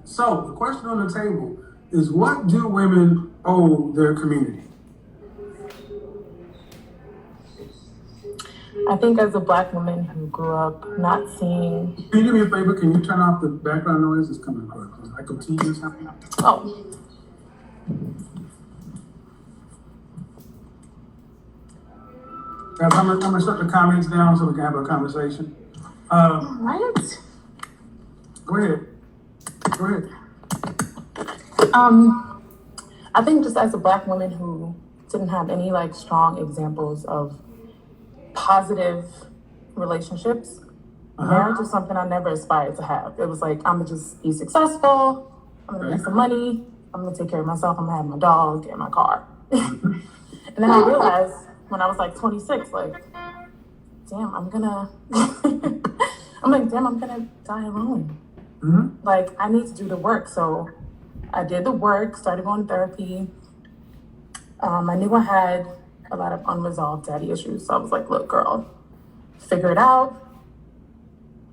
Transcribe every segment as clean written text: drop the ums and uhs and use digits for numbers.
So the question on the table is, what do women owe their community? I think as a Black woman who grew up not seeing. Can you do me a favor? Can you turn off the background noise that's coming across? Like a TV or something? Oh. Guys, I'm gonna shut the comments down so we can have a conversation. Right. Go ahead. Go ahead. I think just as a Black woman who didn't have any like strong examples of positive relationships, marriage was something I never aspired to have. It was like, I'm gonna just be successful, I'm gonna make some money, I'm gonna take care of myself, I'm gonna have my dog and my car. And then I realized when I was like 26, like, damn, I'm gonna die alone. Like, I need to do the work. So I did the work, started going to therapy. I knew I had a lot of unresolved daddy issues. So I was like, look, girl, figure it out,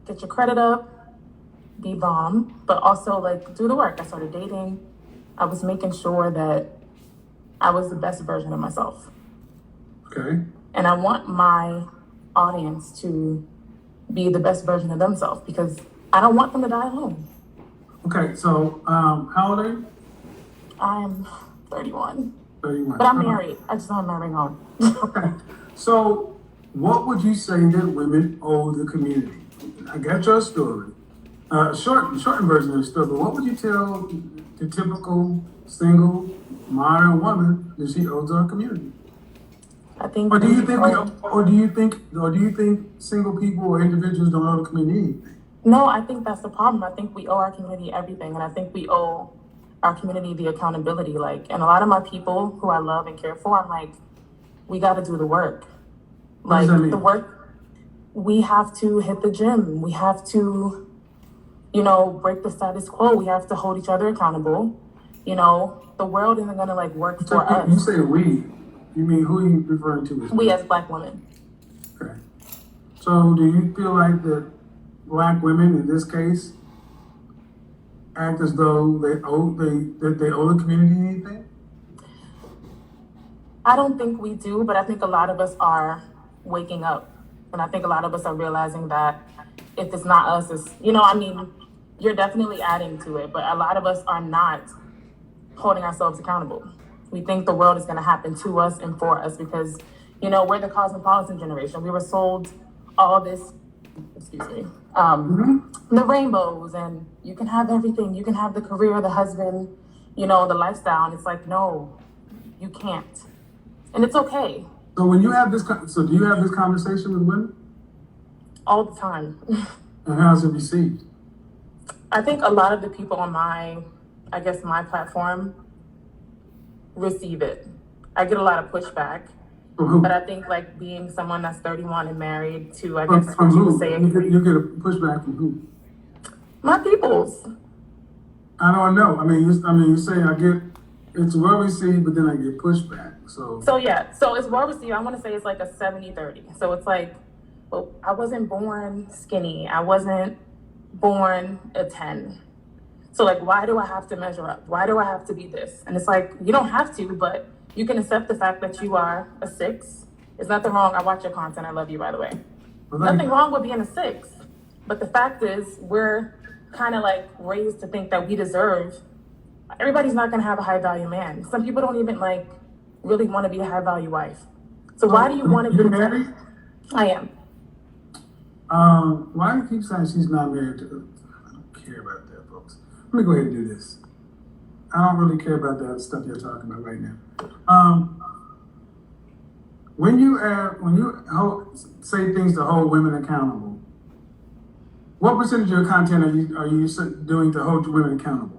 get your credit up, be bomb, but also like do the work. I started dating. I was making sure that I was the best version of myself. Okay. And I want my audience to be the best version of themselves because I don't want them to die alone. Okay, so how old are you? I'm 31. 31. But I'm married. I just don't have my ring on. Okay. So what would you say that women owe the community? I got your story. Shortened version of the story, but what would you tell the typical single modern woman that she owes our community? I think. Or do you think single people or individuals don't owe the community anything? No, I think that's the problem. I think we owe our community everything, and I think we owe our community the accountability. Like, and a lot of my people who I love and care for, I'm like, we got to do the work. Like the work, we have to hit the gym. We have to, break the status quo. We have to hold each other accountable. The world isn't gonna like work for us. You say we. You mean who are you referring to? We as Black women. Okay. So do you feel like that Black women in this case act as though they owe the community anything? I don't think we do, but I think a lot of us are waking up. And I think a lot of us are realizing that if it's not us, it's, you're definitely adding to it, but a lot of us are not holding ourselves accountable. We think the world is going to happen to us and for us because, we're the cosmopolitan generation. We were sold all this, the rainbows, and you can have everything. You can have the career, the husband, the lifestyle. And it's like, no, you can't. And it's okay. So when you have do you have this conversation with women? All the time. And how's it received? I think a lot of the people on my platform receive it. I get a lot of pushback. But I think like being someone that's 31 and married to, I guess from what you who? would say. You get a pushback from who? My peoples. I don't know. You say I get it's well received, but then I get pushback. So yeah. So it's well received. I want to say it's like a 70-30. So it's like, well, I wasn't born skinny. I wasn't born a 10. So like, why do I have to measure up? Why do I have to be this? And it's like, you don't have to, but you can accept the fact that you are a 6. There's nothing wrong. I watch your content. I love you, by the way. Nothing wrong with being a 6. But the fact is, we're kind of like raised to think that we deserve. Everybody's not going to have a high value man. Some people don't even like really want to be a high value wife. So why do you want to be married? I am. Why do you keep saying she's not married to? I don't care about that, folks. Let me go ahead and do this. I don't really care about that stuff you're talking about right now. When you say things to hold women accountable, what percentage of your content are you doing to hold women accountable?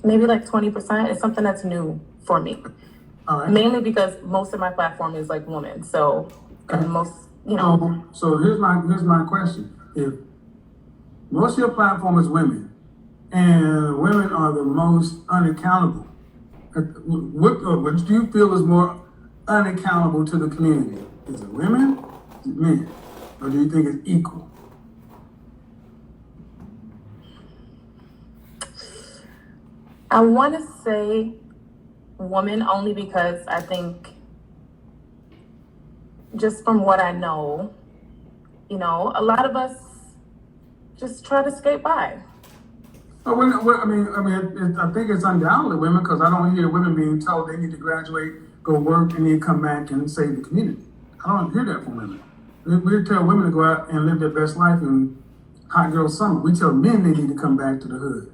Maybe like 20%. It's something that's new for me. All right. Mainly because most of my platform is like women. So, okay. And most, So here's my question. If most of your platform is women, and women are the most unaccountable, what do you feel is more unaccountable to the community? Is it women? Is it men? Or do you think it's equal? I want to say woman only because I think just from what I know, a lot of us just try to skate by. Well, I think it's undoubtedly women because I don't hear women being told they need to graduate, go work, and then come back and save the community. I don't hear that from women. We tell women to go out and live their best life in hot girl summer. We tell men they need to come back to the hood.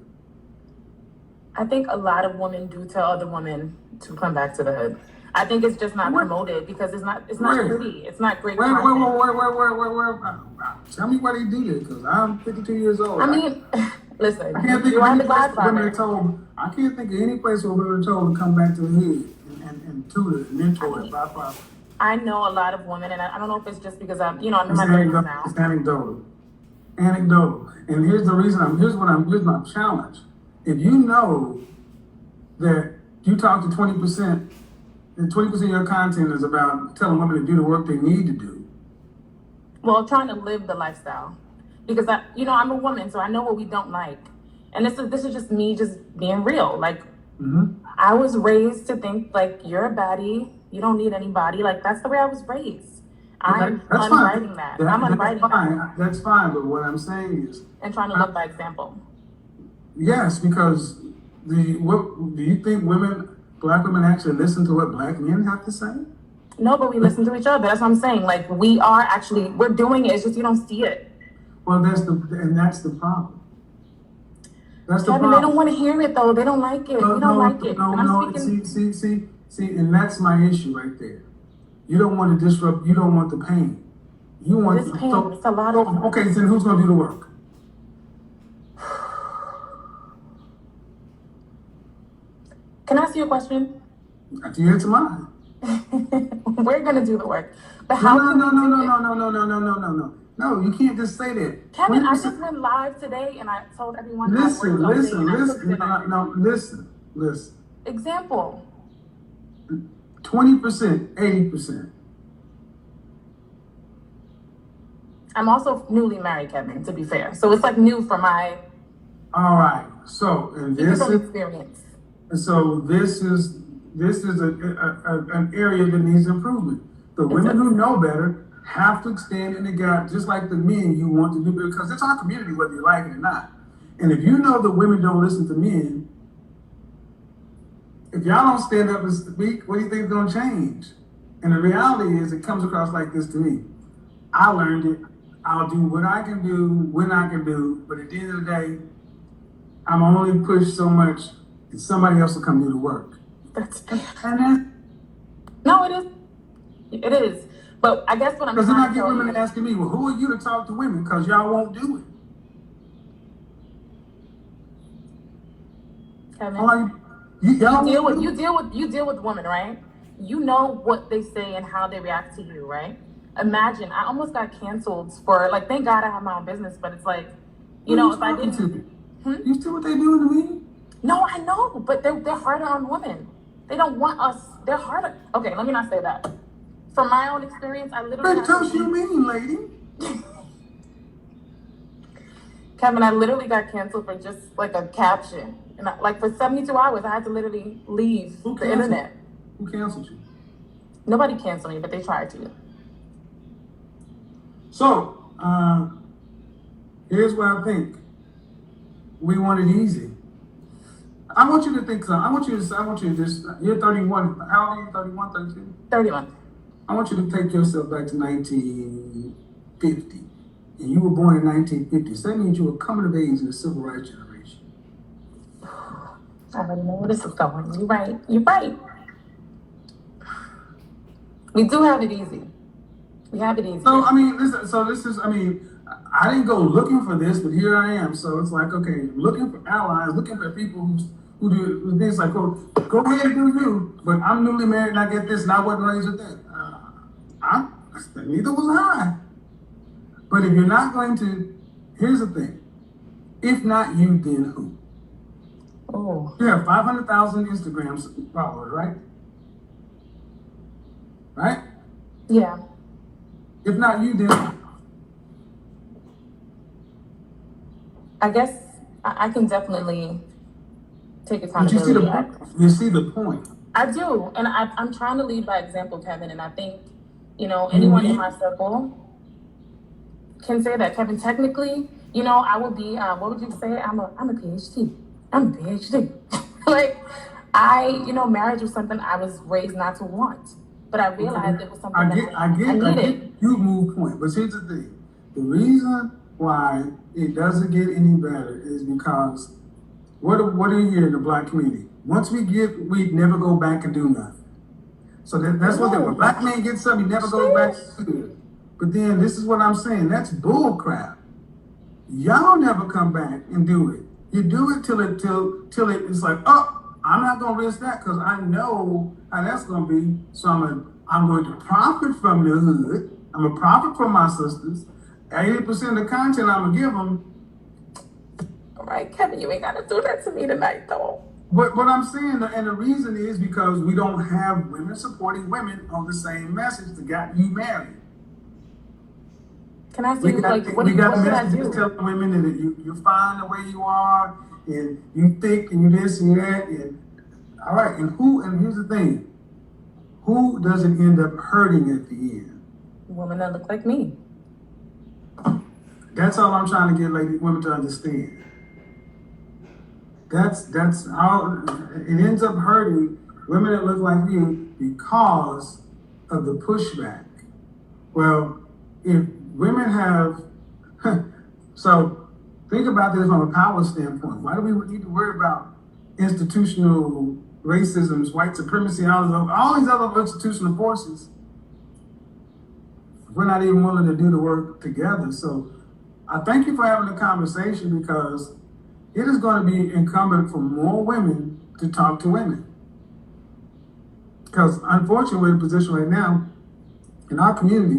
I think a lot of women do tell other women to come back to the hood. I think it's just not What? promoted because it's not Where? pretty. It's not great Where? content. Tell me why they do this because I'm 52 years old. I mean, listen, I can't think you of are any the place where women godfather. are told. I can't think of any place where women are told to come back to the hood and tutor and mentor and buy property. I know a lot of women, and I don't know if it's just because I'm in my It's 30s anecdotal. now. It's anecdotal. Anecdotal. And here's the reason. Here's my challenge. If you know that you talk to 20%, and 20% of your content is about telling women to do the work they need to do. Well, trying to live the lifestyle, because I'm a woman, so I know what we don't like, and this is just me just being real. Like, I was raised to think like you're a baddie, you don't need anybody. Like that's the way I was raised. I'm That's unwriting fine. that. I'm unwriting That's that fine. That's fine. But what I'm saying is, and trying to live by example. yes, because do you think black women actually listen to what black men have to say? No, but we listen to each other. That's what I'm saying. Like we're doing it. It's just you don't see it. Well, that's the problem. That's the Kevin, problem. they don't want to hear it though. They don't like it. We don't like it. And I'm speaking. See, and that's my issue right there. You don't want to disrupt. You don't want the pain. You want this pain. It's a lot of. Okay, then who's going to do the work? Can I ask you a question? After you answer mine. We're gonna do the work, but No, how no, can no, we no, do no, it? no, no, no, no, no, no, no, no. No, you can't just say that. Kevin, I just went live today and I told everyone Listen. Listen. Example. 20%, 80%. I'm also newly married, Kevin, to be fair. So it's like new for my All right. So, and this is experience. so this is an area that needs improvement. The women who know better have to stand in the gap, just like the men you want to do, because it's our community, whether you like it or not. And if you know that women don't listen to men, if y'all don't stand up and speak, what do you think is going to change? And the reality is, it comes across like this to me. I learned it. I'll do what I can do when I can do, but at the end of the day, I'm only pushed so much, and somebody else will come do the work. No, it is. It is. But I guess what I'm because then trying I to get tell women you, asking me, well, who are you to talk to women? Because y'all won't do it. Kevin, Y'all you deal with women, right? You know what they say and how they react to you, right? Imagine, I almost got canceled for like. Thank God I have my own business, but it's like, if I didn't. You see what they doing to me? No, I know, but they're harder on women. They don't want us. They're harder. Okay, let me not say that. From my own experience, I literally. What does you mean, lady? Kevin, I literally got canceled for just like a caption, and like for 72 hours, I had to literally leave the internet. Who canceled you? Nobody canceled me, but they tried to. So, here's what I think. We want it easy. I want you to think something. I want you to just, you're 31. How old are you? 31, 32? 31. I want you to take yourself back to 1950. And you were born in 1950. So that means you were coming of age in the civil rights generation. I already know where this is going. You're right. You're right. We do have it easy. We have it easy. So, I didn't go looking for this, but here I am. So it's like, okay, looking for allies, looking for people who do things like, oh, go ahead and do you, but I'm newly married and I get this and I wasn't raised with that. Neither was I. But if you're not going to, here's the thing. If not you, then who? Oh. You have 500,000 Instagram followers, right? Right? Yeah. If not you, then I guess I can definitely take But you see the accountability. point. You see the point. I do, and I'm trying to lead by example, Kevin. And I think, You anyone in need, my circle can say that, Kevin. Technically, I would be. What would you say? I'm a PhD. I'm a PhD. Like, marriage was something I was raised not to want, but I realized it was something I that get, I I needed. get you move point, but here's the thing. The reason why it doesn't get any better is because what do you hear in the Black community? Once we never go back and do nothing. So that's what when Black men get something, he never goes back to do it. But then this is what I'm saying. That's bull crap. Y'all never come back and do it. You do it till it's like, oh, I'm not gonna risk that because I know how that's gonna be. So I'm going to profit from the hood. I'm gonna profit from my sisters. 80% of the content I'm gonna give them. All right, Kevin, you ain't gotta do that to me tonight, though. But what I'm saying, and the reason is because we don't have women supporting women on the same message that got you married. Can I see, what we got should I messages do? telling women that you're fine the way you are, and you thick, and you this and you that, and all right, and here's the thing, who does it end up hurting at the end? Women that look like me. That's all I'm trying to get women to understand. That's how it ends up hurting women that look like you because of the pushback. Well, if women have, so think about this from a power standpoint. Why do we need to worry about institutional racism, white supremacy, all these other institutional forces? We're not even willing to do the work together. So I thank you for having the conversation because it is going to be incumbent for more women to talk to women. Because unfortunately, we're in a position right now in our community